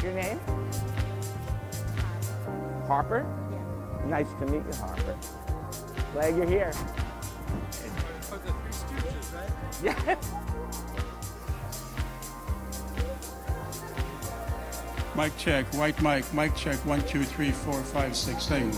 Your name? Harper? Yeah. Nice to meet you, Harper. Glad you're here. For the Three Stooges, right? Yeah. Mic check, white mic check, 1, 2, 3, 4, 5, 6, 7.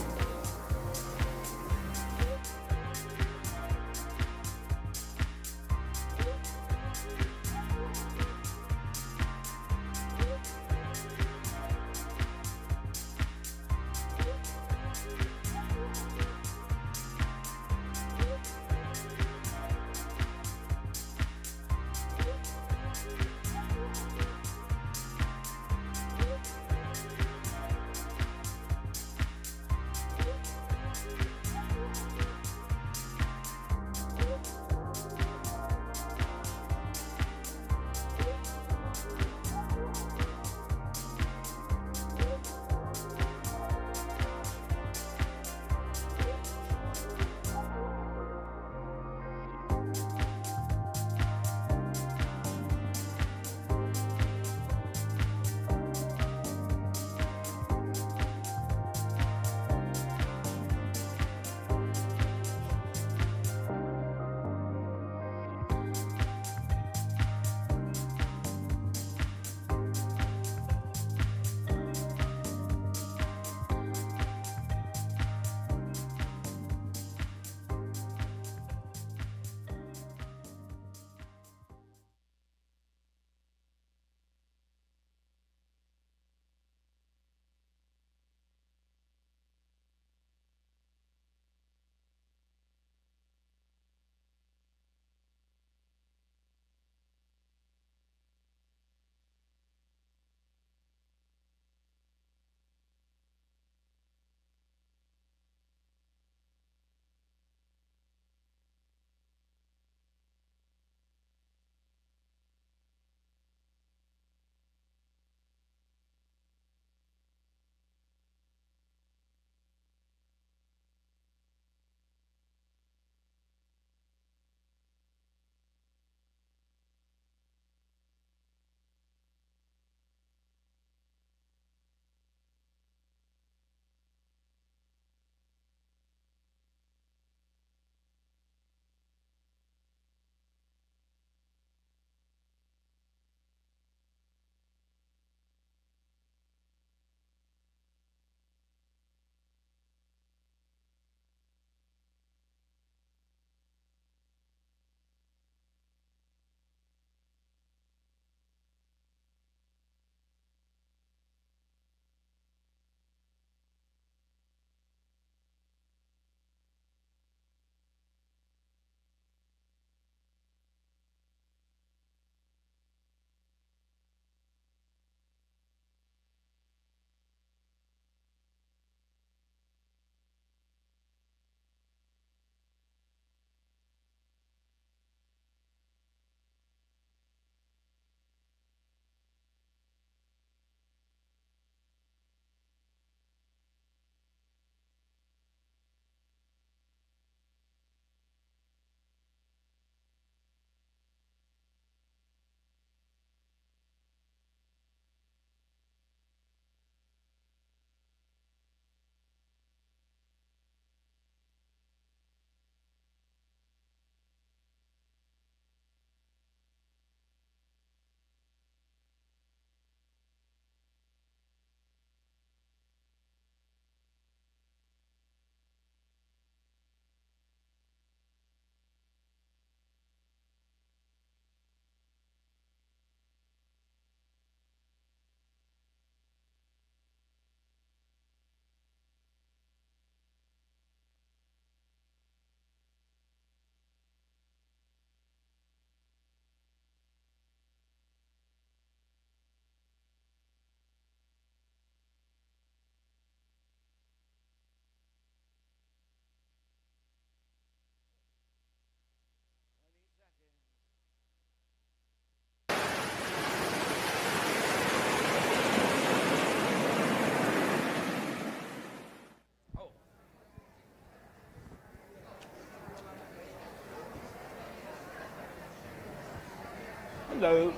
Hello.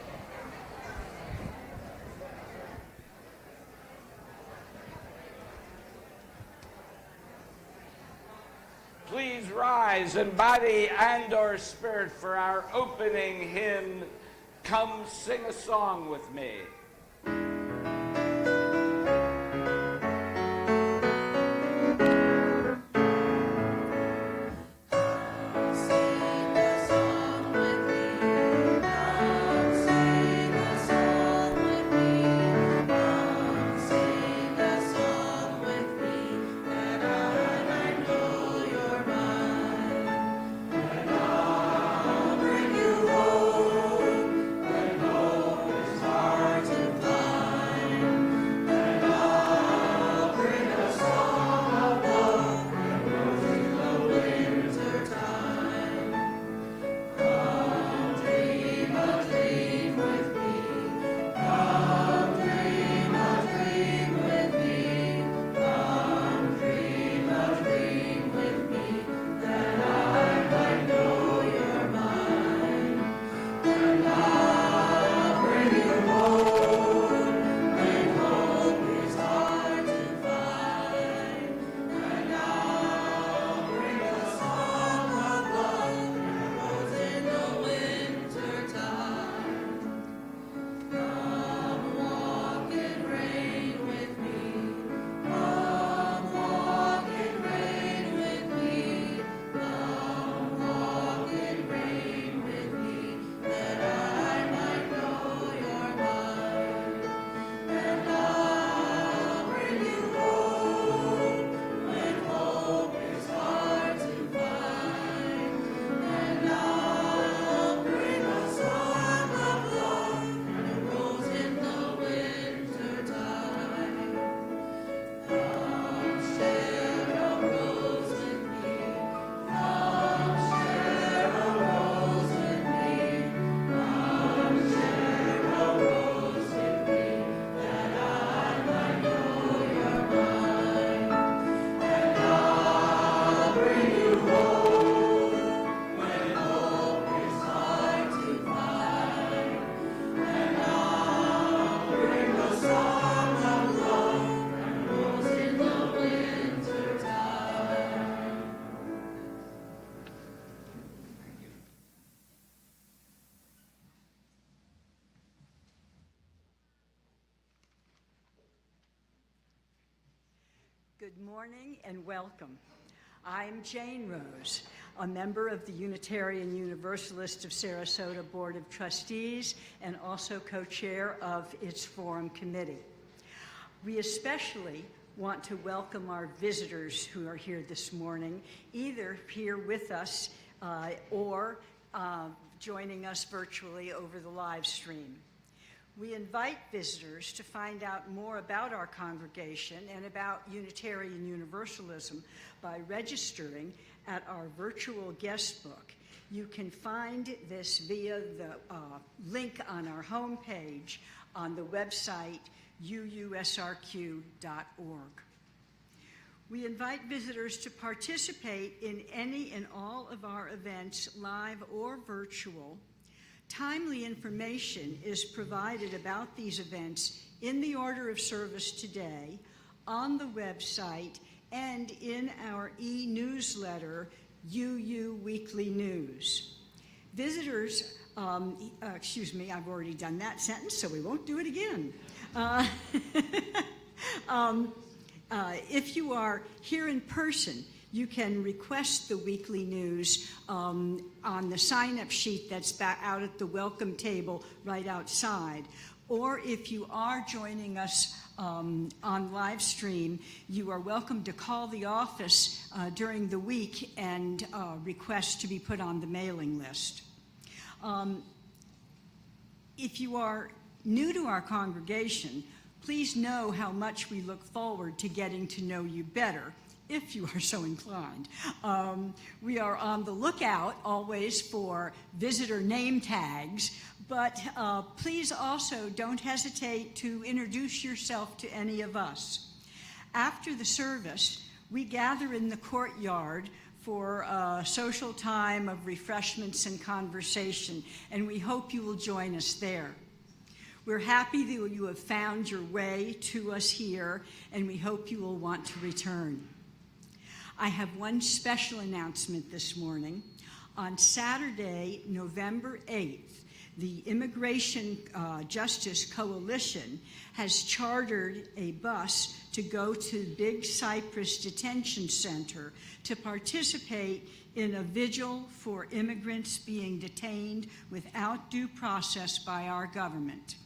please rise in body and or spirit for our opening hymn, Come Sing a Song with Me. Good morning and welcome. I'm Jane Rose, a member of the Unitarian Universalist of Sarasota Board of Trustees and also co-chair of its Forum Committee. We especially want to welcome our visitors who are here this morning, either here with us or joining us virtually over the live stream. We invite visitors to find out more about our congregation and about Unitarian Universalism by registering at our virtual guest book. You can find this via the link on our homepage on the website uusrq.org. We invite visitors to participate in any and all of our events, live or virtual. Timely information is provided about these events in the order of service today, on the website, and in our e-newsletter, UU Weekly News. Visitors, excuse me, I've already done that sentence, so we won't do it again. If you are here in person, you can request the weekly news on the sign-up sheet that's out at the welcome table right outside. Or if you are joining us on live stream, you are welcome to call the office during the week and request to be put on the mailing list. If you are new to our congregation, please know how much we look forward to getting to know you better, if you are so inclined. We are on the lookout always for visitor name tags, but please also don't hesitate to introduce yourself to any of us. After the service, we gather in the courtyard for a social time of refreshments and conversation, and we hope you will join us there. We're happy that you have found your way to us here, and we hope you will want to return. I have one special announcement this morning. On Saturday, November 8th, the Immigration Justice Coalition has chartered a bus to go to Big Cypress Detention Center to participate in a vigil for immigrants being detained without due process by our government.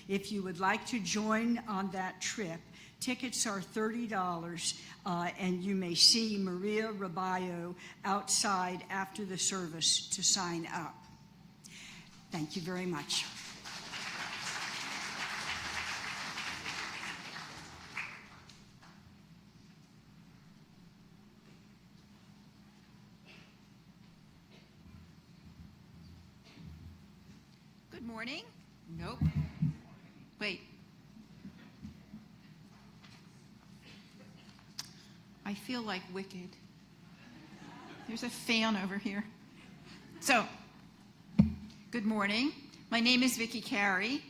If you would like to join on that trip, tickets are $30, and you may see Maria Raballo outside after the service to sign up. Thank you very much. Good morning. Nope. Wait. I feel like Wicked. There's a fan over here. So, good morning. My name is Vicki Carey,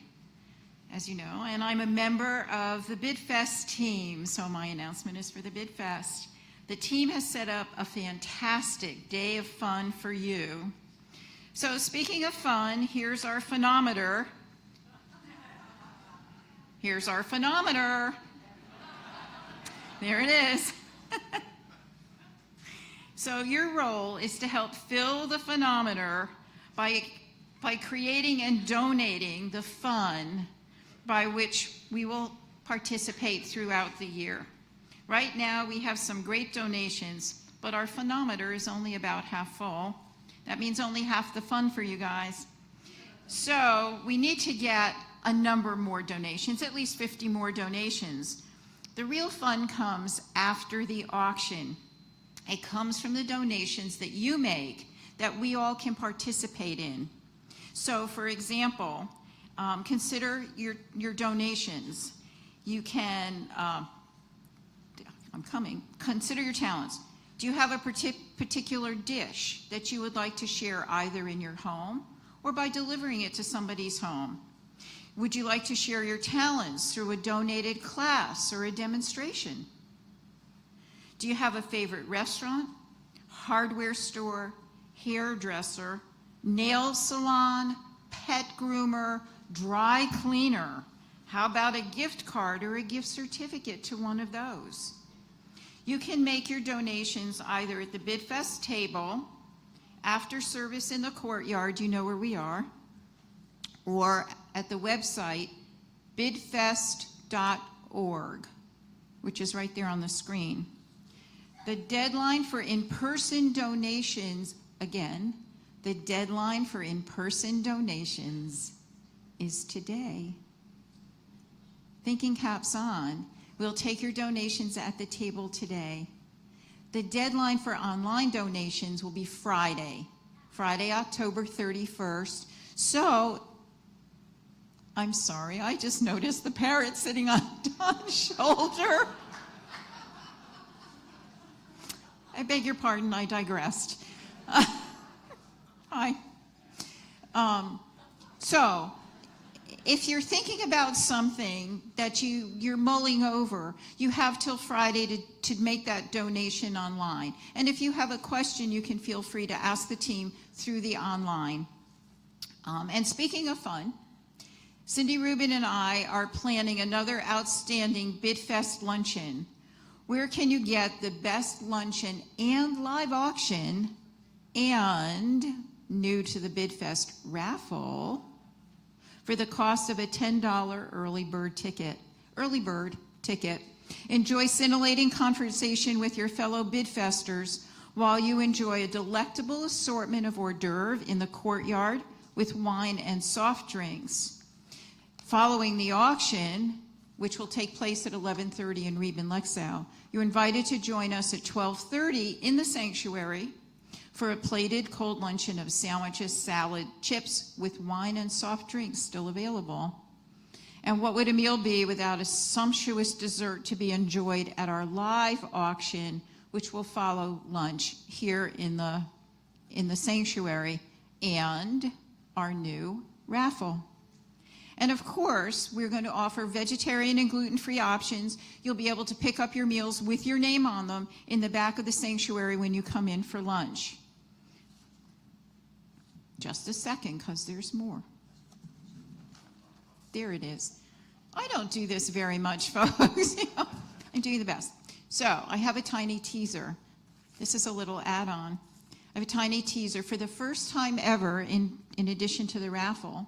as you know, and I'm a member of the BidFest team, so my announcement is for the BidFest. The team has set up a fantastic day of fun for you. So speaking of fun, here's our phonometer. Here's our phonometer. There it is. So your role is to help fill the phonometer by creating and donating the fun by which we will participate throughout the year. Right now we have some great donations, but our phonometer is only about half full. That means only half the fun for you guys. So we need to get a number more donations, at least 50 more donations. The real fun comes after the auction. It comes from the donations that you make that we all can participate in. So for example, consider your donations. You can, consider your talents. Do you have a particular dish that you would like to share either in your home or by delivering it to somebody's home? Would you like to share your talents through a donated class or a demonstration? Do you have a favorite restaurant, hardware store, hairdresser, nail salon, pet groomer, dry cleaner? How about a gift card or a gift certificate to one of those? You can make your donations either at the BidFest table, after service in the courtyard, you know where we are, or at the website bidfest.org, which is right there on the screen. The deadline for in-person donations, again, the deadline for in-person donations is today. Thinking caps on. We'll take your donations at the table today. The deadline for online donations will be Friday, October 31st. So, I'm sorry, I just noticed the parrot sitting on Don's shoulder. I beg your pardon, I digressed. Hi. So, if you're thinking about something that you're mulling over, you have till Friday to make that donation online. And if you have a question, you can feel free to ask the team through the online. And speaking of fun, Cindy Rubin and I are planning another outstanding BidFest luncheon. Where can you get the best luncheon and live auction and new to the BidFest raffle for the cost of a $10 early bird ticket. Enjoy scintillating conversation with your fellow BidFesters while you enjoy a delectable assortment of hors d'oeuvre in the courtyard with wine and soft drinks. Following the auction, which will take place at 11:30 in Reben-Lexau, you're invited to join us at 12:30 in the sanctuary for a plated cold luncheon of sandwiches, salad, chips with wine and soft drinks still available. And what would a meal be without a sumptuous dessert to be enjoyed at our live auction, which will follow lunch here in the sanctuary, and our new raffle. And of course, we're going to offer vegetarian and gluten-free options. You'll be able to pick up your meals with your name on them in the back of the sanctuary when you come in for lunch. Just a second, because there's more. There it is. I don't do this very much, folks. I'm doing the best. So I have a tiny teaser. This is a little add-on. I have a tiny teaser. For the first time ever, in addition to the raffle,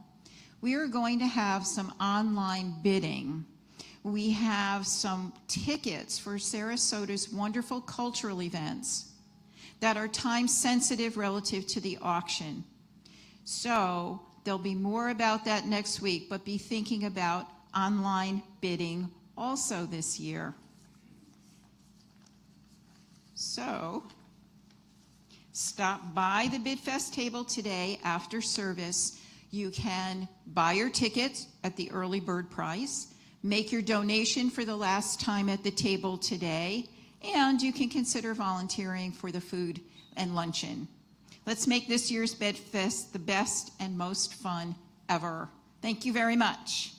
we are going to have some online bidding. We have some tickets for Sarasota's wonderful cultural events that are time sensitive relative to the auction. So there'll be more about that next week, but be thinking about online bidding also this year. So stop by the BidFest table today after service. You can buy your tickets at the early bird price, make your donation for the last time at the table today, and you can consider volunteering for the food and luncheon. Let's make this year's BidFest the best and most fun ever. Thank you very much.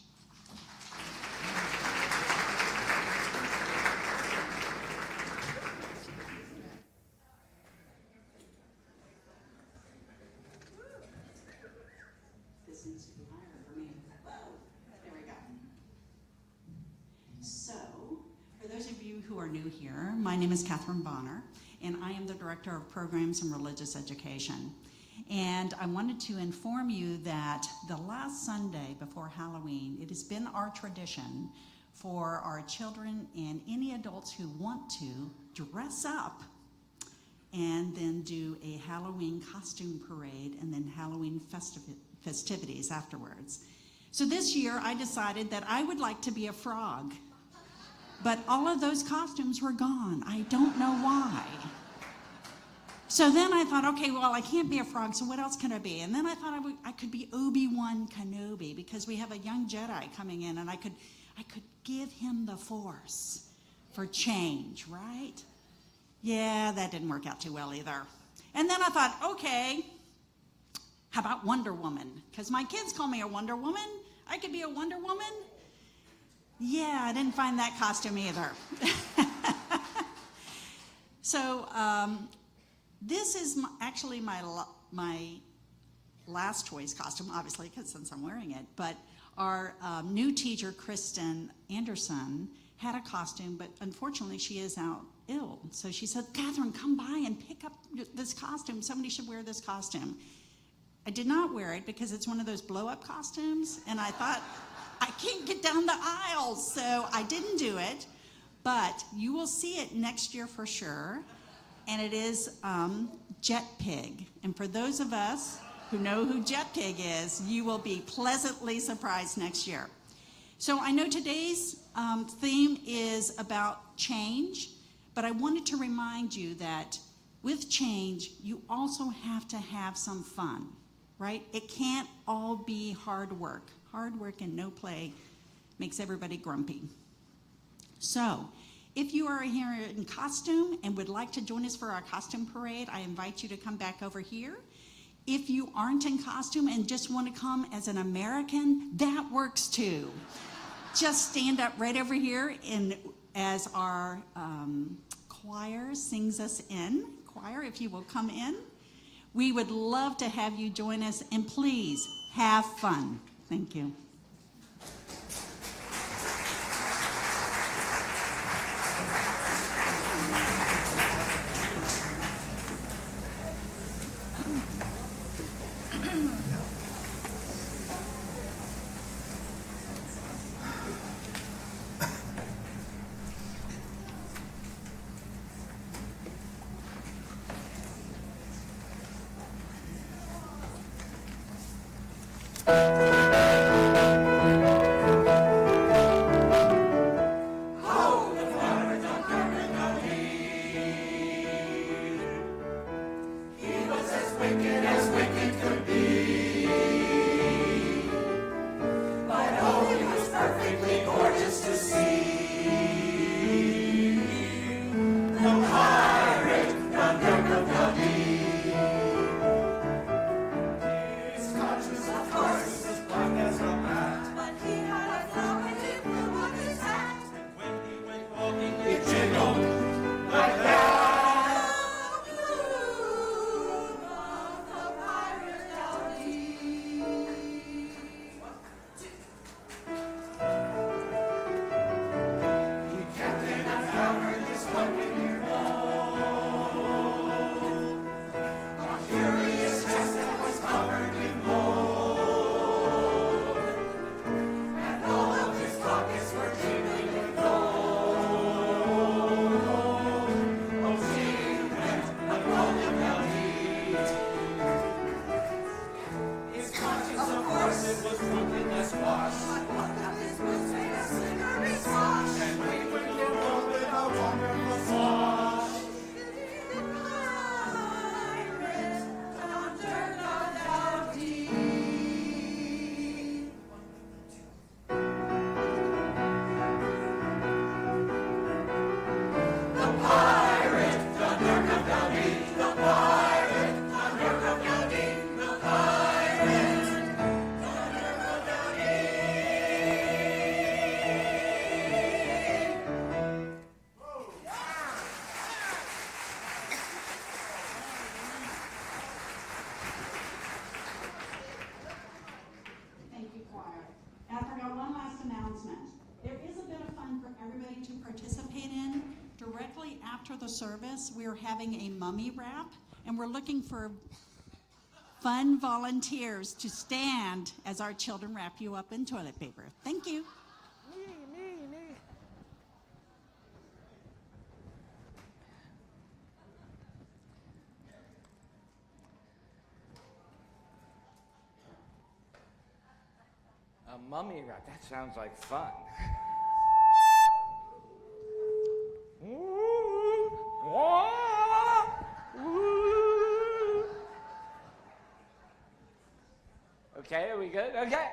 Who are new here, my name is Catherine Bonner, and I am the Director of Programs and Religious Education. And I wanted to inform you that the last Sunday before Halloween, it has been our tradition for our children and any adults who want to dress up and then do a Halloween costume parade and then Halloween festivities afterwards. So this year I decided that I would like to be a frog. But all of those costumes were gone. I don't know why. So then I thought, okay, well, I can't be a frog, so what else can I be? And then I thought I could be Obi-Wan Kenobi, because we have a young Jedi coming in, and I could give him the Force for change, right? Yeah, that didn't work out too well either. And then I thought, okay, how about Wonder Woman? Because my kids call me a Wonder Woman. I could be a Wonder Woman. Yeah, I didn't find that costume either. So this is actually my last choice costume, obviously, because since I'm wearing it. But our new teacher, Kristen Anderson, had a costume, but unfortunately she is out ill. So she said, Catherine, come by and pick up this costume. Somebody should wear this costume. I did not wear it because it's one of those blow-up costumes, and I thought, I can't get down the aisles, so I didn't do it, but you will see it next year for sure, and it is Jet Pig. And for those of us who know who Jet Pig is, you will be pleasantly surprised next year. So I know today's theme is about change, but I wanted to remind you that with change, you also have to have some fun, right? It can't all be hard work. Hard work and no play makes everybody grumpy. So, if you are here in costume and would like to join us for our costume parade, I invite you to come back over here. If you aren't in costume and just want to come as an American, that works too. Just stand up right over here and as our choir sings us in. Choir, if you will come in. We would love to have you join us, and please have fun. Thank you. service, we're having a mummy wrap, and we're looking for fun volunteers to stand as our children wrap you up in toilet paper. Thank you. Me. A mummy wrap, that sounds like fun. Okay, are we good? Okay.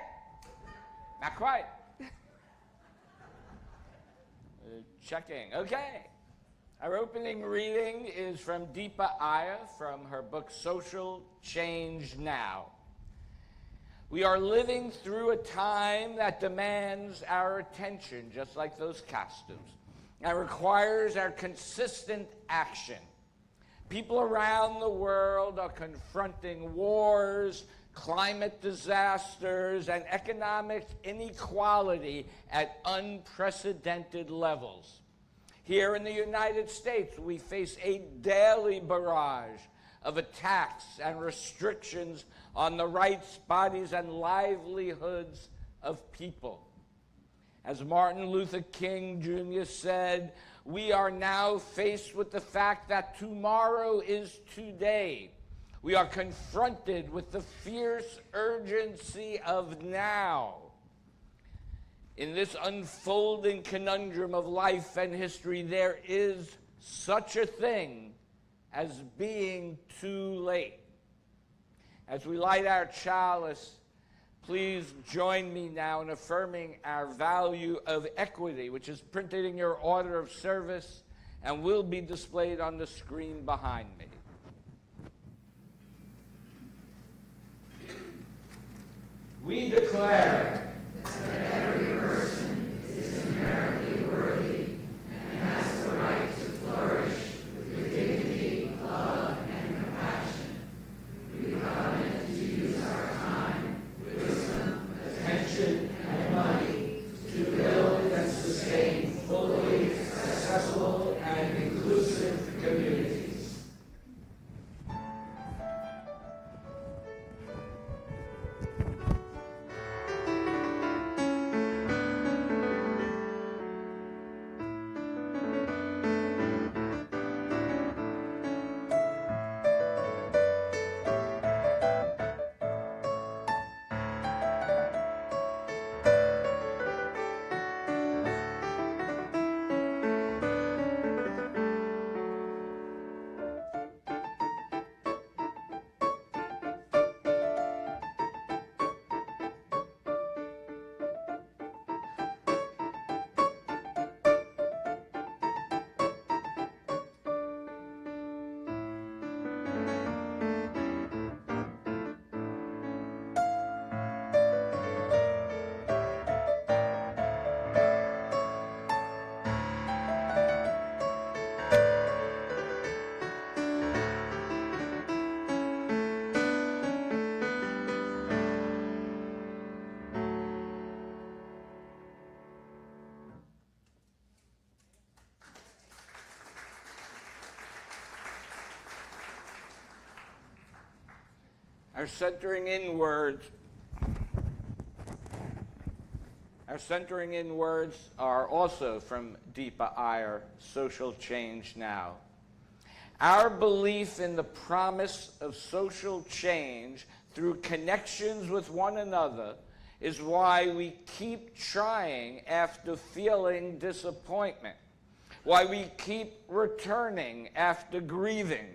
Not quite. Checking. Okay. Our opening reading is from Deepa Iyer from her book Social Change Now. We are living through a time that demands our attention, just like those costumes, and requires our consistent action. People around the world are confronting wars, climate disasters, and economic inequality at unprecedented levels. Here in the United States, we face a daily barrage of attacks and restrictions on the rights, bodies, and livelihoods of people. As Martin Luther King Jr. said, we are now faced with the fact that tomorrow is today. We are confronted with the fierce urgency of now. In this unfolding conundrum of life and history, there is such a thing as being too late. As we light our chalice, please join me now in affirming our value of equity, which is printed in your order of service and will be displayed on the screen behind me. We declare that every person is inherently worthy and has the right to flourish with dignity, love, and compassion. We covenant to use our time, wisdom, attention, and money to build and sustain fully accessible and inclusive communities. Our centering in words are also from Deepa Iyer, Social Change Now. Our belief in the promise of social change through connections with one another is why we keep trying after feeling disappointment, why we keep returning after grieving,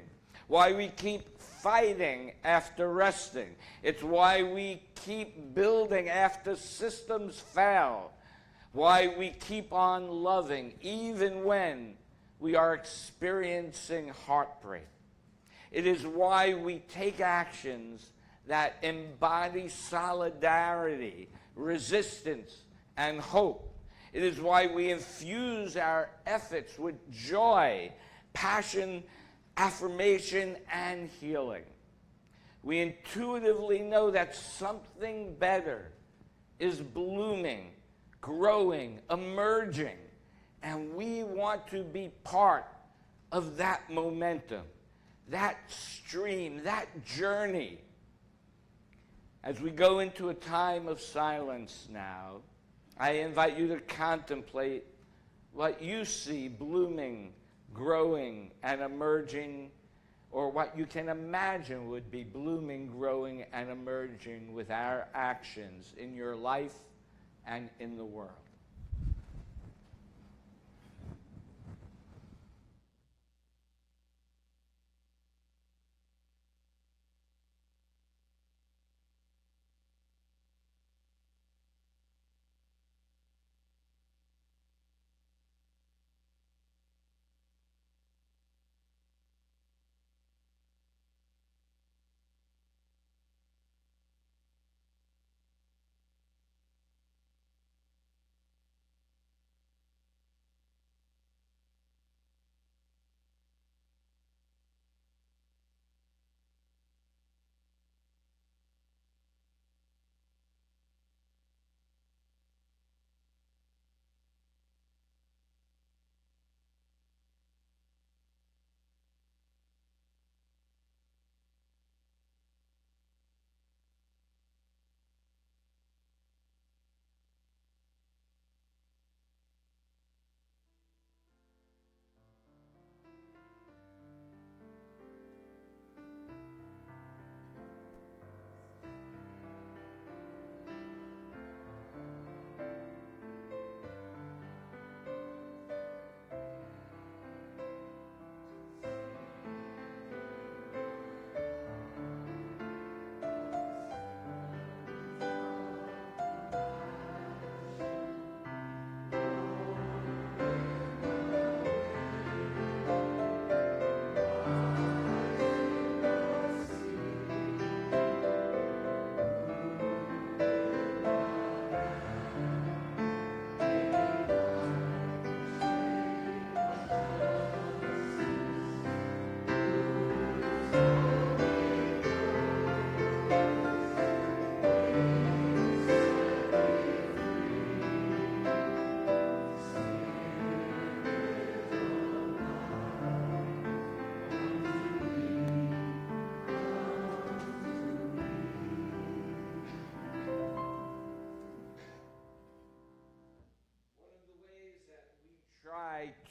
why we keep fighting after resting. It's why we keep building after systems fail, why we keep on loving even when we are experiencing heartbreak. It is why we take actions that embody solidarity, resistance, and hope. It is why we infuse our efforts with joy, passion, affirmation, and healing. We intuitively know that something better is blooming, growing, emerging, and we want to be part of that momentum, that stream, that journey. As we go into a time of silence now, I invite you to contemplate what you see blooming, growing, and emerging, or what you can imagine would be blooming, growing, and emerging with our actions in your life and in the world.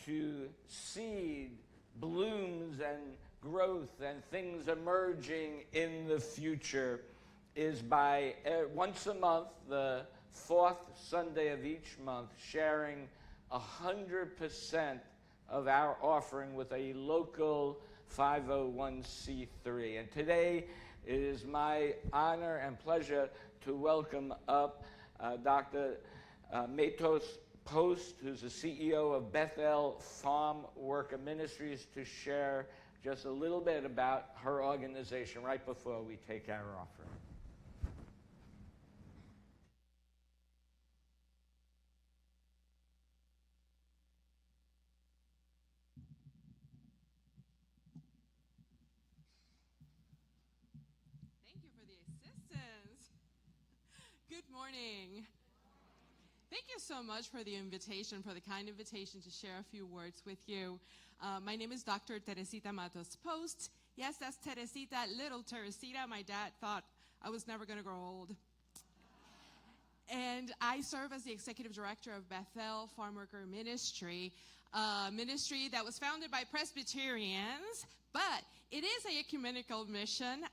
To seed blooms and growth and things emerging in the future is by once a month, the fourth Sunday of each month, sharing 100% of our offering with a local 501c3. And today it is my honor and pleasure to welcome up Dr. Matos Post, who's the CEO of Bethel Farm Worker Ministries, to share just a little bit about her organization right before we take our offering. Thank you for the assistance. Good morning. Thank you so much for the invitation, for the kind invitation to share a few words with you. My name is Dr. Teresita Matos Post. Yes, that's Teresita, little Teresita. My dad thought I was never going to grow old. And I serve as the executive director of Bethel Farm Worker Ministry, a ministry that was founded by Presbyterians, but it is an ecumenical mission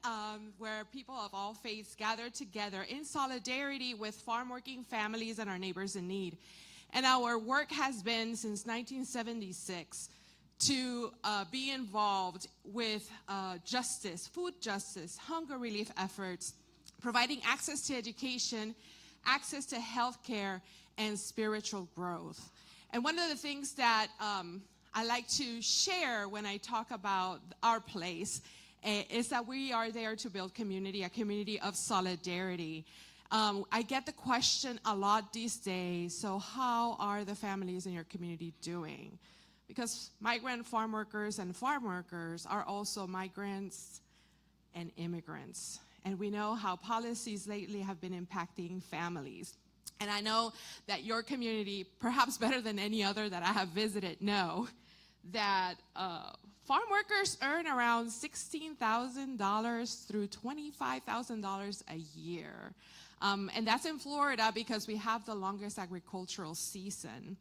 where people of all faiths gather together in solidarity with farm-working families and our neighbors in need. And our work has been since 1976 to be involved with justice, food justice, hunger relief efforts, providing access to education, access to health care, and spiritual growth. And one of the things that I like to share when I talk about our place is that we are there to build community, a community of solidarity. I get the question a lot these days, so how are the families in your community doing? Because migrant farm workers and farm workers are also migrants and immigrants. And we know how policies lately have been impacting families. And I know that your community, perhaps better than any other that I have visited, know that farm workers earn around $16,000 through $25,000 a year. And that's in Florida because we have the longest agricultural season.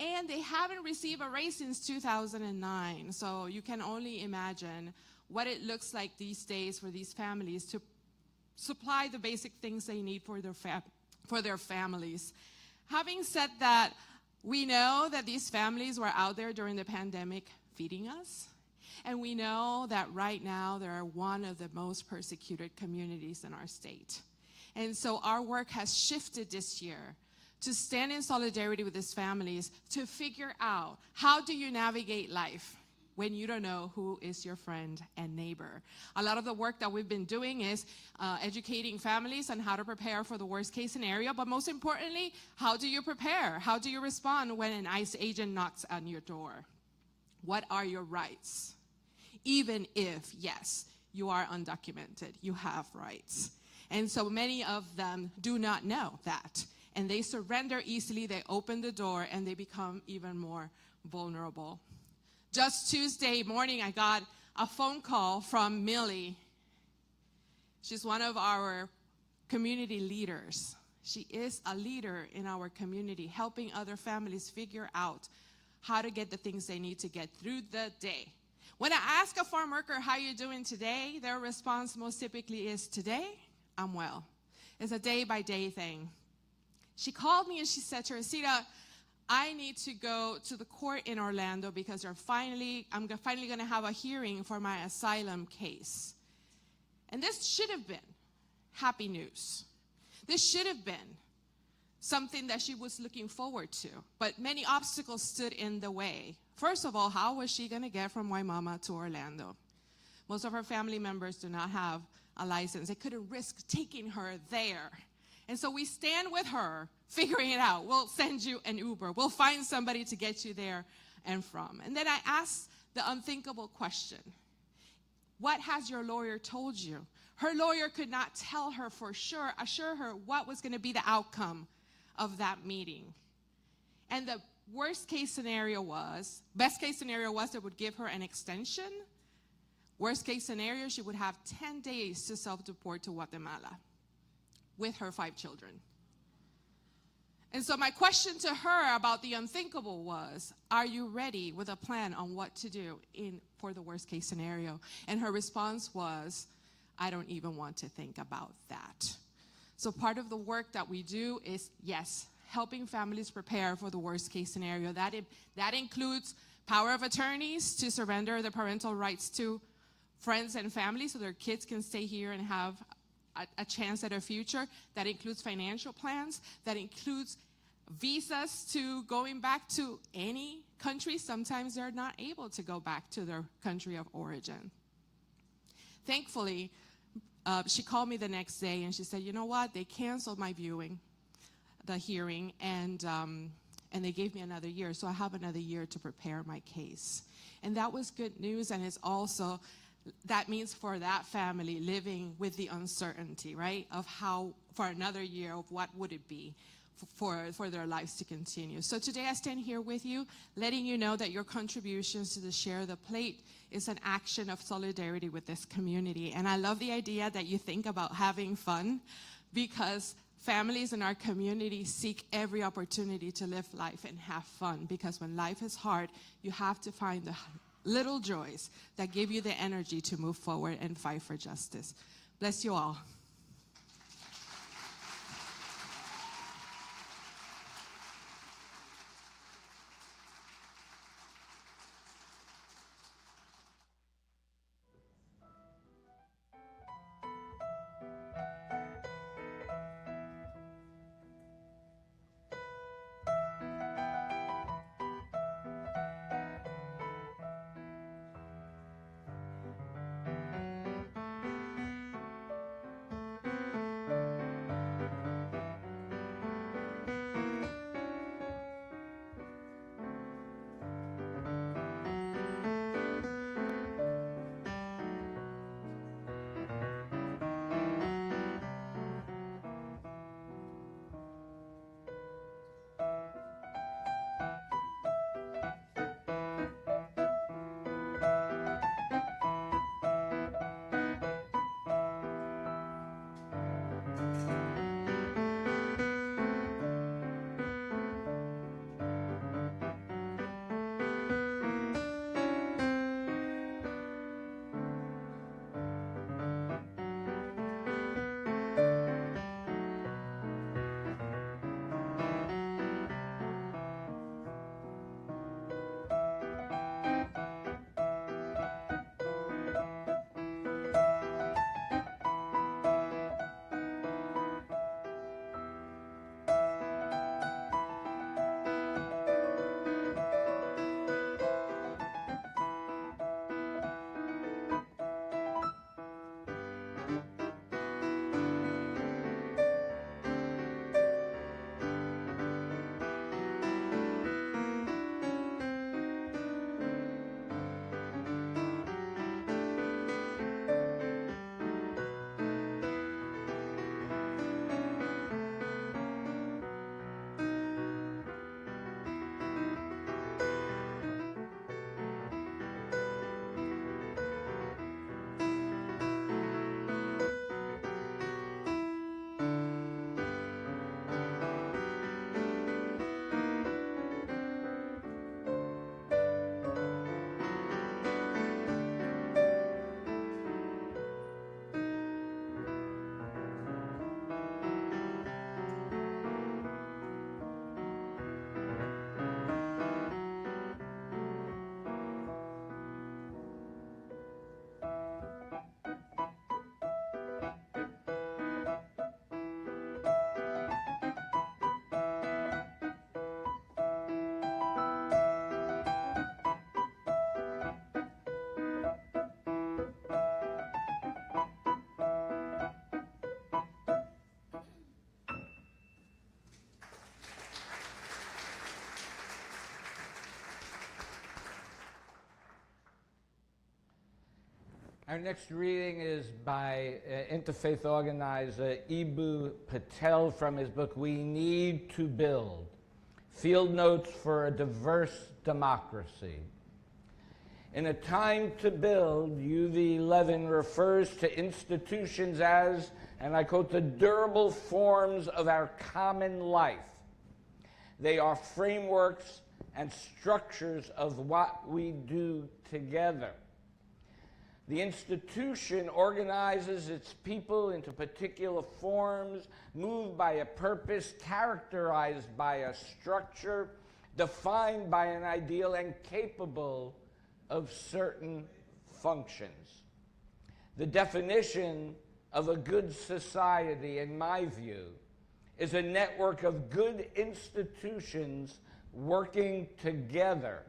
And they haven't received a raise since 2009. So you can only imagine what it looks like these days for these families to supply the basic things they need for their families. Having said that, we know that these families were out there during the pandemic feeding us. And we know that right now they are one of the most persecuted communities in our state. And so our work has shifted this year to stand in solidarity with these families to figure out how do you navigate life when you don't know who is your friend and neighbor. A lot of the work that we've been doing is educating families on how to prepare for the worst case scenario, but most importantly, how do you prepare? How do you respond when an ICE agent knocks on your door? What are your rights? Even if, yes, you are undocumented, you have rights. And so many of them do not know that. And they surrender easily, they open the door, and they become even more vulnerable. Just Tuesday morning, I got a phone call from Millie. She's one of our community leaders. She is a leader in our community, helping other families figure out how to get the things they need to get through the day. When I ask a farm worker, how you doing today? Their response most typically is, today, I'm well. It's a day-by-day thing. She called me and she said, Teresita, I need to go to the court in Orlando because I'm finally going to have a hearing for my asylum case. And this should have been happy news. This should have been something that she was looking forward to. But many obstacles stood in the way. First of all, how was she going to get from Waimama to Orlando? Most of her family members do not have a license. They couldn't risk taking her there. And so we stand with her, figuring it out. We'll send you an Uber. We'll find somebody to get you there and from. And then I asked the unthinkable question. What has your lawyer told you? Her lawyer could not tell her for sure, assure her what was going to be the outcome of that meeting. And the best case scenario was they would give her an extension. Worst case scenario, she would have 10 days to self-deport to Guatemala with her 5 children. And so my question to her about the unthinkable was, are you ready with a plan on what to do for the worst case scenario? And her response was, I don't even want to think about that. So part of the work that we do is, yes, helping families prepare for the worst case scenario. That includes power of attorneys to surrender the parental rights to friends and family so their kids can stay here and have a chance at a future. That includes financial plans. That includes visas to going back to any country. Sometimes they're not able to go back to their country of origin. Thankfully, she called me the next day and she said, you know what, they canceled my the hearing, and they gave me another year, so I have another year to prepare my case. And that was good news, and it's also, that means for that family living with the uncertainty, right, of how, for another year, of what would it be for their lives to continue. So today I stand here with you, letting you know that your contributions to the Share the Plate is an action of solidarity with this community. And I love the idea that you think about having fun, because families in our community seek every opportunity to live life and have fun, because when life is hard, you have to find the little joys that give you the energy to move forward and fight for justice. Bless you all. Our next reading is by interfaith organizer Ibu Patel from his book, We Need to Build, Field Notes for a Diverse Democracy. In A Time to Build, UV11 refers to institutions as, and I quote, the durable forms of our common life. They are frameworks and structures of what we do together. The institution organizes its people into particular forms, moved by a purpose, characterized by a structure, defined by an ideal, and capable of certain functions. The definition of a good society, in my view, is a network of good institutions working together.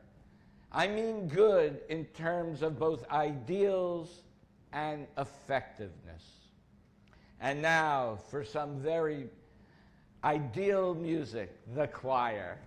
I mean good in terms of both ideals and effectiveness. And now for some very ideal music, the choir.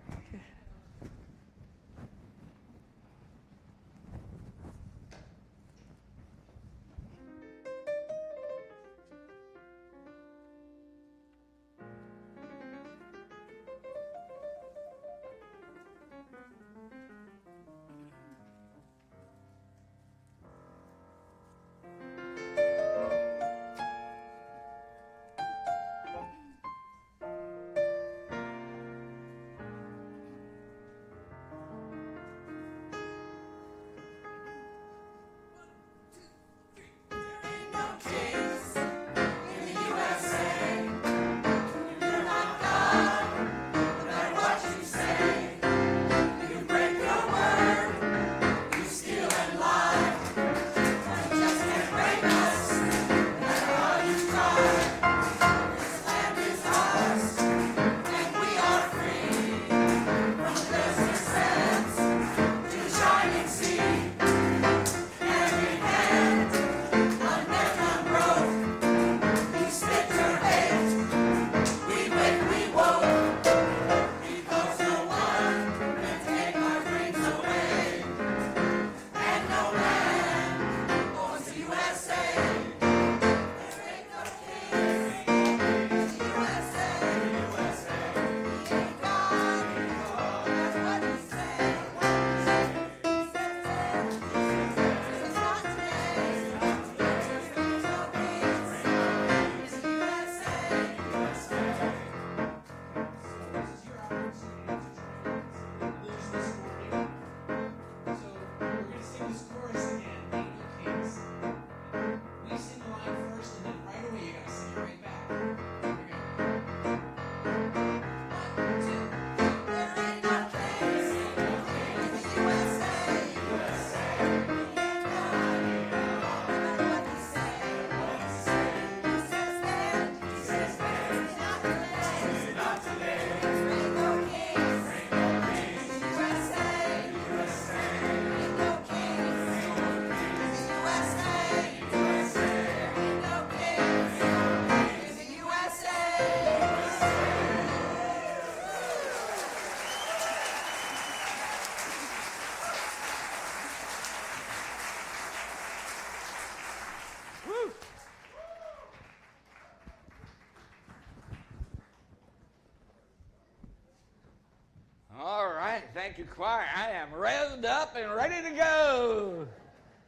Thank you, choir. I am revved up and ready to go.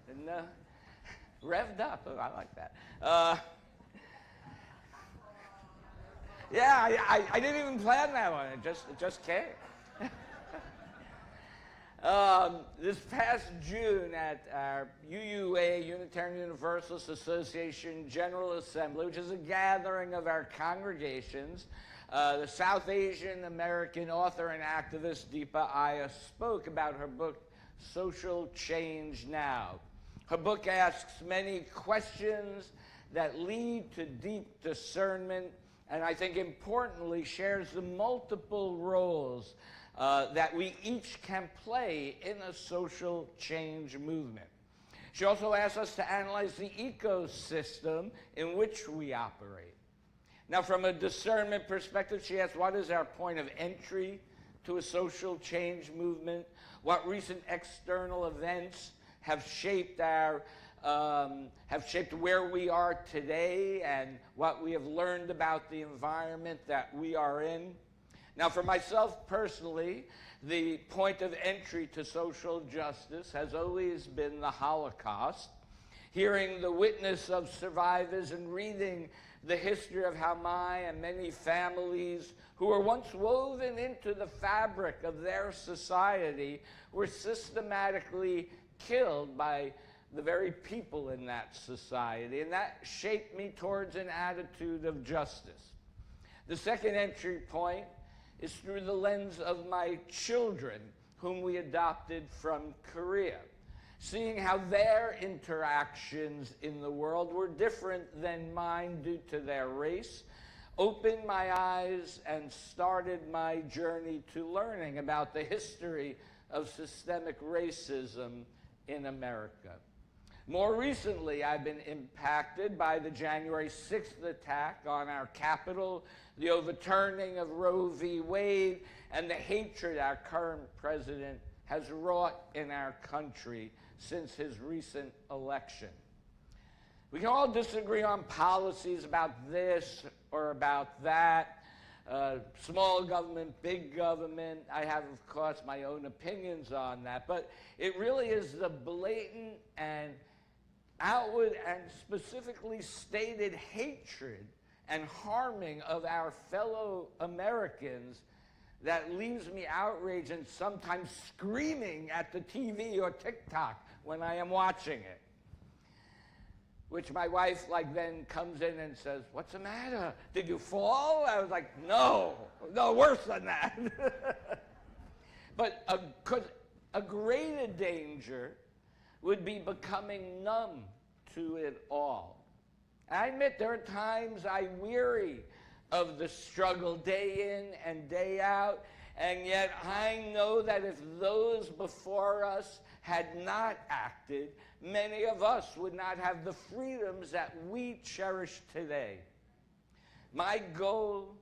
And, revved up. Oh, I like that. Yeah, I didn't even plan that one. It just came. This past June at our UUA, Unitarian Universalist Association General Assembly, which is a gathering of our congregations, the South Asian American author and activist Deepa Iyer spoke about her book, Social Change Now. Her book asks many questions that lead to deep discernment, and I think importantly shares the multiple roles that we each can play in a social change movement. She also asks us to analyze the ecosystem in which we operate. Now, from a discernment perspective, she asks, what is our point of entry to a social change movement? What recent external events have shaped our have shaped where we are today and what we have learned about the environment that we are in. Now, for myself personally, the point of entry to social justice has always been the Holocaust. Hearing the witness of survivors and reading the history of how my and many families who were once woven into the fabric of their society were systematically killed by the very people in that society, and that shaped me towards an attitude of justice. The second entry point is through the lens of my children, whom we adopted from Korea. Seeing how their interactions in the world were different than mine due to their race, opened my eyes and started my journey to learning about the history of systemic racism in America. More recently, I've been impacted by the January 6th attack on our Capitol, the overturning of Roe v. Wade, and the hatred our current president has wrought in our country since his recent election. We can all disagree on policies about this or about that, small government, big government. I have, of course, my own opinions on that, but it really is the blatant and outward and specifically stated hatred and harming of our fellow Americans that leaves me outraged and sometimes screaming at the TV or TikTok when I am watching it. Which my wife then comes in and says, "What's the matter? Did you fall?" I was like, no, worse than that. But a greater danger would be becoming numb to it all. I admit there are times I weary of the struggle day in and day out, and yet I know that if those before us had not acted, many of us would not have the freedoms that we cherish today. My goal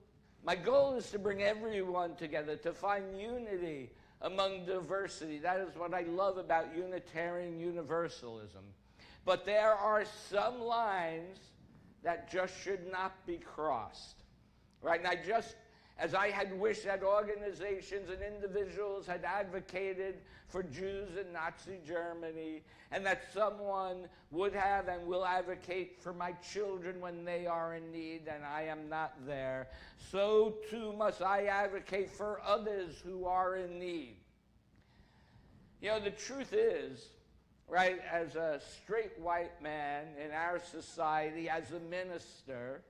is to bring everyone together, to find unity among diversity. That is what I love about Unitarian Universalism. But there are some lines that just should not be crossed. Right? And as I had wished that organizations and individuals had advocated for Jews in Nazi Germany, and that someone would have and will advocate for my children when they are in need and I am not there, so too must I advocate for others who are in need. You know, the truth is, right, as a straight white man in our society, as a minister,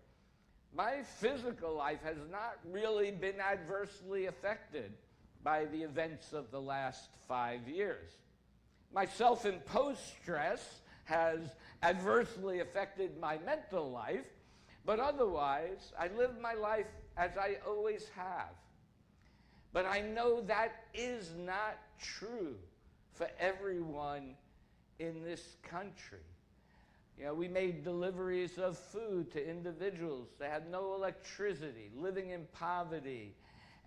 my physical life has not really been adversely affected by the events of the last 5 years. My self-imposed stress has adversely affected my mental life, but otherwise, I live my life as I always have. But I know that is not true for everyone in this country. You know, we made deliveries of food to individuals that had no electricity, living in poverty,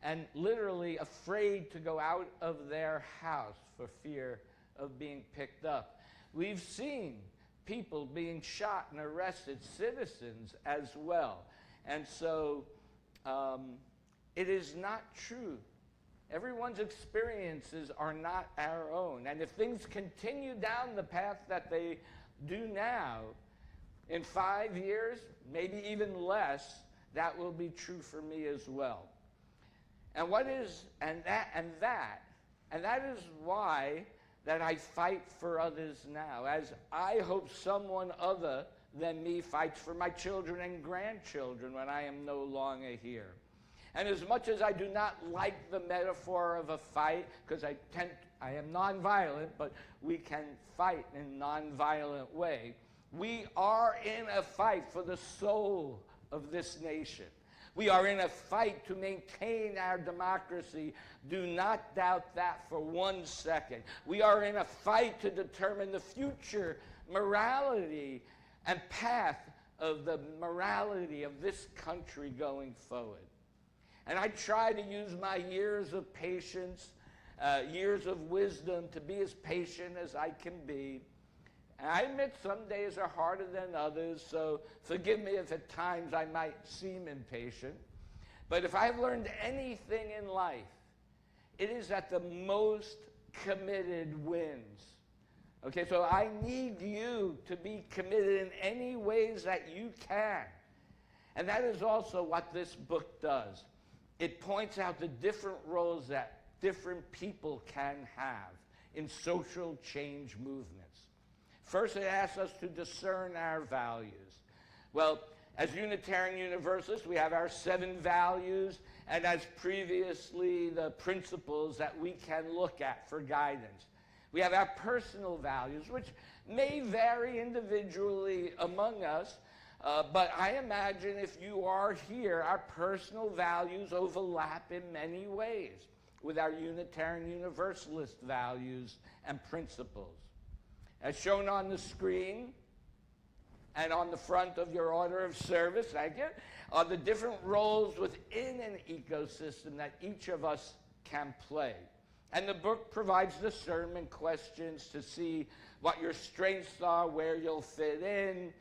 and literally afraid to go out of their house for fear of being picked up. We've seen people being shot and arrested, citizens as well. And so it is not true. Everyone's experiences are not our own. And if things continue down the path that they do now, in 5 years, maybe even less, that will be true for me as well. And that is why that I fight for others now, as I hope someone other than me fights for my children and grandchildren when I am no longer here. And as much as I do not like the metaphor of a fight, because I am nonviolent, but we can fight in a nonviolent way, we are in a fight for the soul of this nation. We are in a fight to maintain our democracy. Do not doubt that for 1 second. We are in a fight to determine the future morality and path of the morality of this country going forward. And I try to use my years of patience, years of wisdom, to be as patient as I can be, And I admit some days are harder than others, so forgive me if at times I might seem impatient. But if I've learned anything in life, it is that the most committed wins. Okay, so I need you to be committed in any ways that you can. And that is also what this book does. It points out the different roles that different people can have in social change movements. First, it asks us to discern our values. Well, as Unitarian Universalists, we have our 7 values, and as previously, the principles that we can look at for guidance. We have our personal values, which may vary individually among us, but I imagine if you are here, our personal values overlap in many ways with our Unitarian Universalist values and principles. As shown on the screen and on the front of your order of service, thank you, are the different roles within an ecosystem that each of us can play. And the book provides discernment questions to see what your strengths are, where you'll fit in.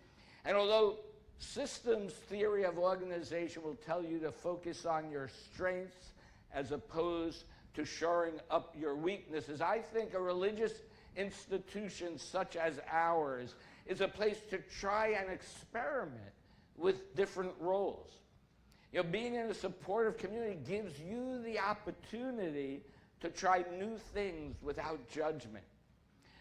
And although systems theory of organization will tell you to focus on your strengths as opposed to shoring up your weaknesses, I think a religious institution such as ours is a place to try and experiment with different roles. You know, being in a supportive community gives you the opportunity to try new things without judgment.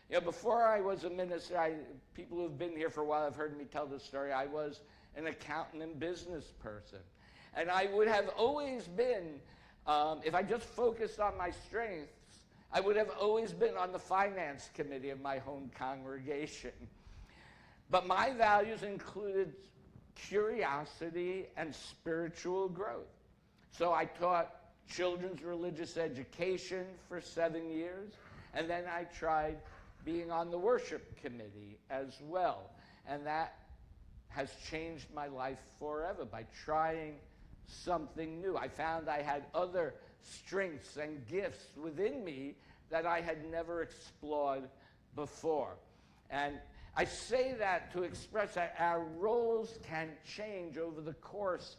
You know, before I was a minister, people who've been here for a while have heard me tell this story. I was an accountant and business person. And I would have always been, if I just focused on my strengths, I would have always been on the finance committee of my home congregation. But my values included curiosity and spiritual growth. So I taught children's religious education for 7 years, and then I tried being on the worship committee as well. And that has changed my life forever by trying something new. I found I had other strengths and gifts within me that I had never explored before. And I say that to express that our roles can change over the course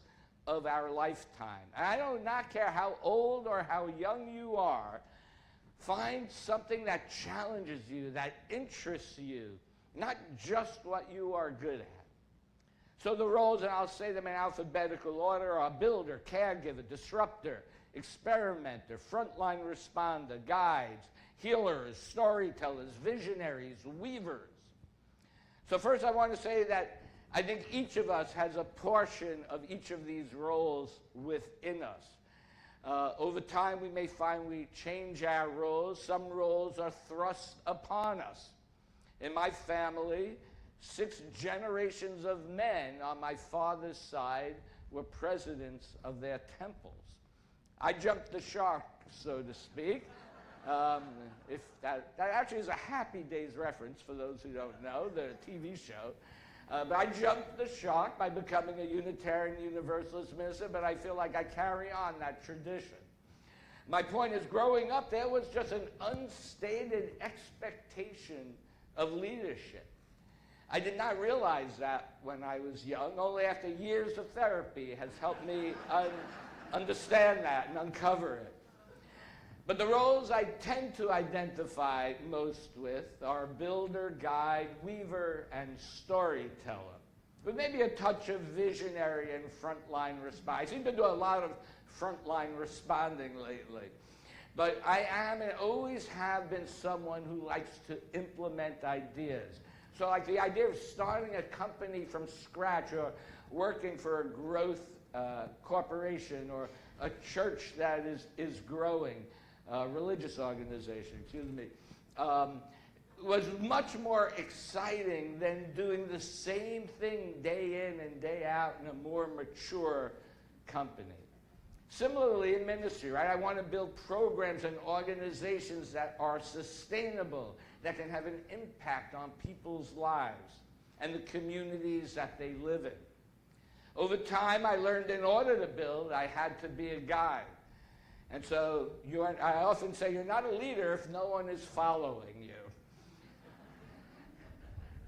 of our lifetime. And I do not care how old or how young you are, find something that challenges you, that interests you, not just what you are good at. So the roles, and I'll say them in alphabetical order, are builder, caregiver, disruptor, experimenter, frontline responder, guides, healers, storytellers, visionaries, weavers. So first I want to say that I think each of us has a portion of each of these roles within us. Over time, we may find we change our roles. Some roles are thrust upon us. In my family, 6 generations of men on my father's side were presidents of their temples. I jumped the shark, so to speak. If that actually is a Happy Days reference for those who don't know, the TV show. But I jumped the shark by becoming a Unitarian Universalist minister, but I feel like I carry on that tradition. My point is, growing up, there was just an unstated expectation of leadership. I did not realize that when I was young. Only after years of therapy has helped me understand that and uncover it. But the roles I tend to identify most with are builder, guide, weaver, and storyteller, with maybe a touch of visionary and frontline response. I seem to do a lot of frontline responding lately. But I am and always have been someone who likes to implement ideas. So like the idea of starting a company from scratch, or working for a growth corporation, or a church that is growing, religious organization, excuse me, was much more exciting than doing the same thing day in and day out in a more mature company. Similarly in ministry, right? I want to build programs and organizations that are sustainable, that can have an impact on people's lives and the communities that they live in. Over time, I learned in order to build, I had to be a guide. And so I often say you're not a leader if no one is following you.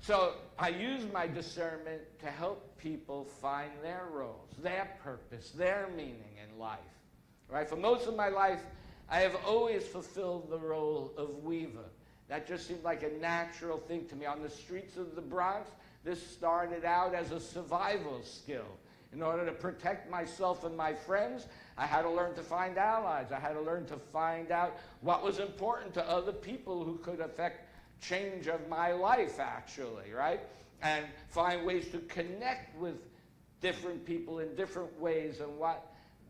So I use my discernment to help people find their roles, their purpose, their meaning in life. Right? For most of my life, I have always fulfilled the role of weaver. That just seemed like a natural thing to me. On the streets of the Bronx, this started out as a survival skill. In order to protect myself and my friends, I had to learn to find allies. I had to learn to find out what was important to other people who could affect change of my life, actually, right? And find ways to connect with different people in different ways and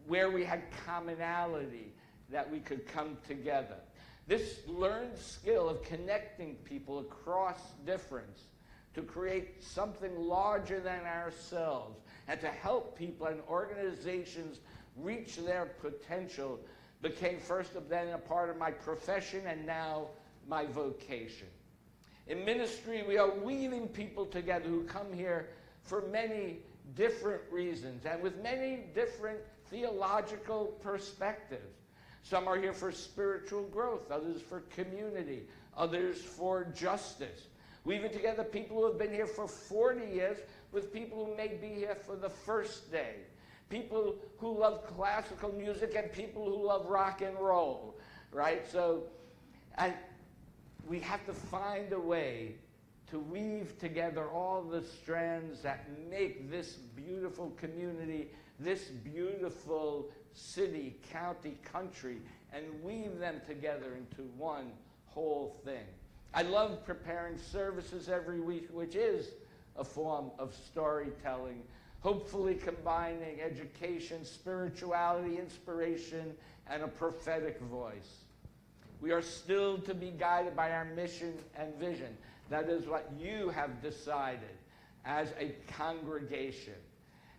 where we had commonality that we could come together. This learned skill of connecting people across difference to create something larger than ourselves and to help people and organizations reach their potential became first of then a part of my profession and now my vocation. In ministry, we are weaving people together who come here for many different reasons and with many different theological perspectives. Some are here for spiritual growth, others for community, others for justice. Weaving together people who have been here for 40 years with people who may be here for the first day. People who love classical music and people who love rock and roll, right? So, and we have to find a way to weave together all the strands that make this beautiful community, this beautiful city, county, country, and weave them together into one whole thing. I love preparing services every week, which is a form of storytelling, hopefully combining education, spirituality, inspiration, and a prophetic voice. We are still to be guided by our mission and vision. That is what you have decided as a congregation.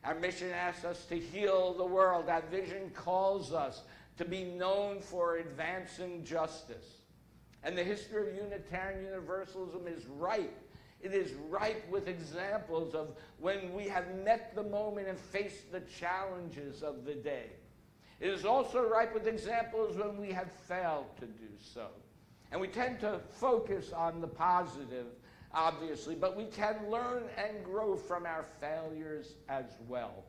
Our mission asks us to heal the world. Our vision calls us to be known for advancing justice. And the history of Unitarian Universalism is ripe. It is ripe with examples of when we have met the moment and faced the challenges of the day. It is also ripe with examples when we have failed to do so. And we tend to focus on the positive, obviously, but we can learn and grow from our failures as well.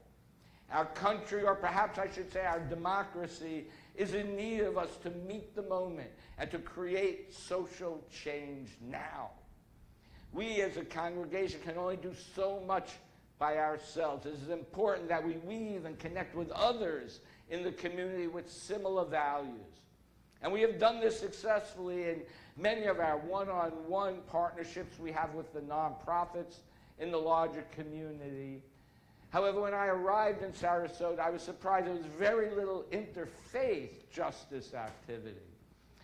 Our country, or perhaps I should say our democracy, is in need of us to meet the moment and to create social change now. We as a congregation can only do so much by ourselves. It is important that we weave and connect with others in the community with similar values. And we have done this successfully in many of our one-on-one partnerships we have with the nonprofits in the larger community. However, when I arrived in Sarasota, I was surprised there was very little interfaith justice activity.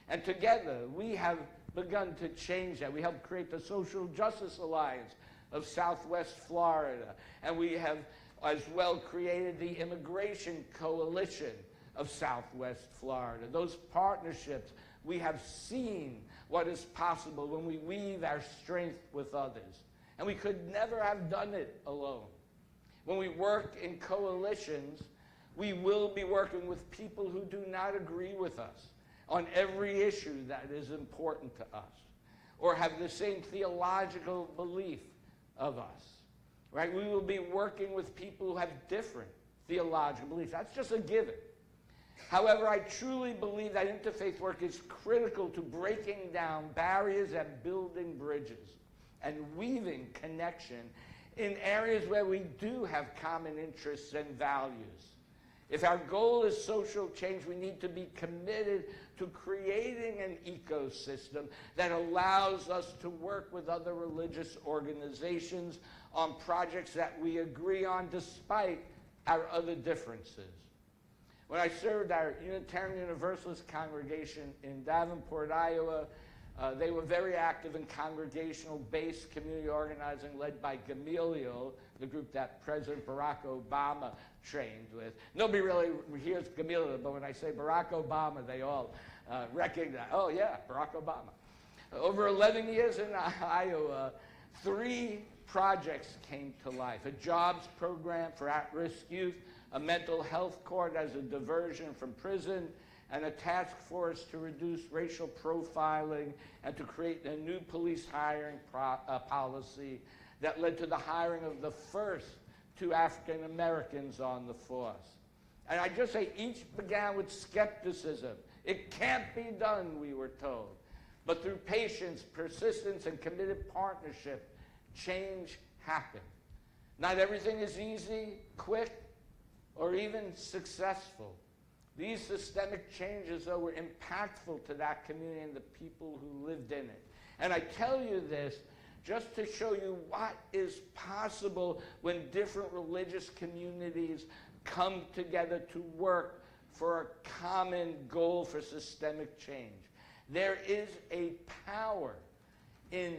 And together, we have begun to change that. We helped create the Social Justice Alliance of Southwest Florida. And we have as well created the Immigration Coalition of Southwest Florida. Those partnerships, we have seen what is possible when we weave our strength with others. And we could never have done it alone. When we work in coalitions, we will be working with people who do not agree with us on every issue that is important to us or have the same theological belief of us, right? We will be working with people who have different theological beliefs. That's just a given. However, I truly believe that interfaith work is critical to breaking down barriers and building bridges and weaving connection in areas where we do have common interests and values. If our goal is social change, we need to be committed to creating an ecosystem that allows us to work with other religious organizations on projects that we agree on despite our other differences. When I served our Unitarian Universalist congregation in Davenport, Iowa, they were very active in congregational-based community organizing led by Gamaliel, the group that President Barack Obama trained with. Nobody really hears Gamaliel, but when I say Barack Obama, they all recognize, oh yeah, Barack Obama. Over 11 years in Iowa, 3 projects came to life. A jobs program for at-risk youth, a mental health court as a diversion from prison, and a task force to reduce racial profiling and to create a new police hiring policy that led to the hiring of the first 2 African Americans on the force. And I just say each began with skepticism. It can't be done, we were told. But through patience, persistence, and committed partnership, change happened. Not everything is easy, quick, or even successful. These systemic changes, though, were impactful to that community and the people who lived in it. And I tell you this just to show you what is possible when different religious communities come together to work for a common goal for systemic change. There is a power in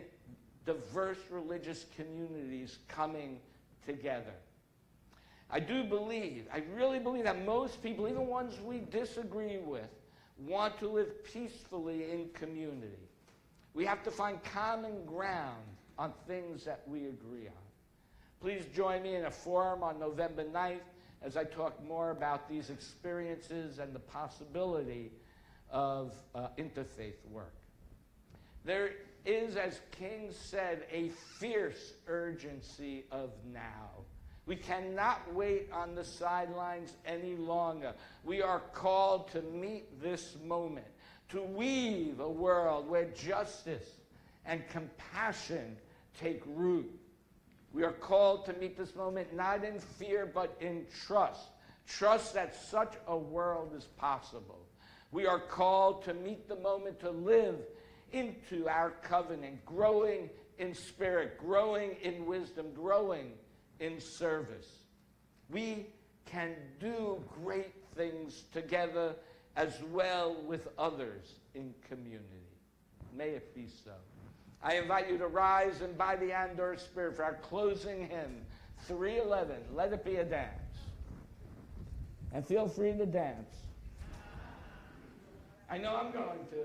diverse religious communities coming together. I really believe that most people, even ones we disagree with, want to live peacefully in community. We have to find common ground on things that we agree on. Please join me in a forum on November 9th as I talk more about these experiences and the possibility of interfaith work. There is, as King said, a fierce urgency of now. We cannot wait on the sidelines any longer. We are called to meet this moment, to weave a world where justice and compassion take root. We are called to meet this moment not in fear, but in trust. Trust that such a world is possible. We are called to meet the moment to live into our covenant, growing in spirit, growing in wisdom, growing in service. We can do great things together as well with others in community. May it be so. I invite you to rise and by the Andor Spirit for our closing hymn, 311, Let It Be a Dance. And feel free to dance. I know I'm going to.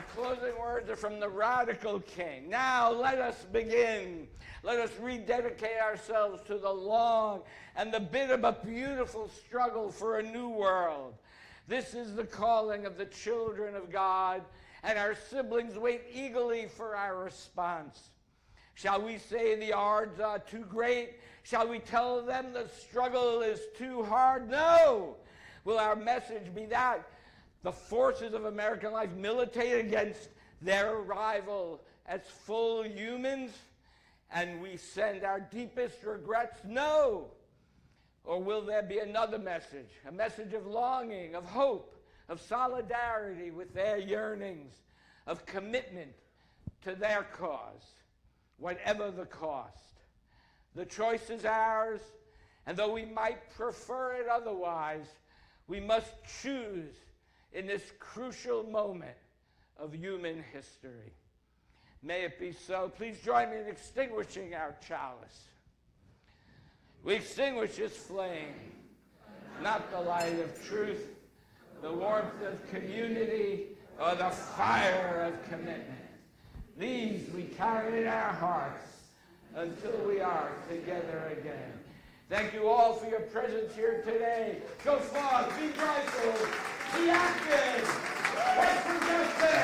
Our closing words are from the Radical King. Now let us begin. Let us rededicate ourselves to the long and the bitter but beautiful struggle for a new world. This is the calling of the children of God, and our siblings wait eagerly for our response. Shall we say the odds are too great? Shall we tell them the struggle is too hard? No! Will our message be that the forces of American life militate against their arrival as full humans, and we send our deepest regrets? No! Or will there be another message, a message of longing, of hope, of solidarity with their yearnings, of commitment to their cause, whatever the cost? The choice is ours, and though we might prefer it otherwise, we must choose in this crucial moment of human history. May it be so. Please join me in extinguishing our chalice. We extinguish this flame, not the light of truth, the warmth of community, or the fire of commitment. These we carry in our hearts until we are together again. Thank you all for your presence here today. Go forth, be joyful, be active, fight for justice.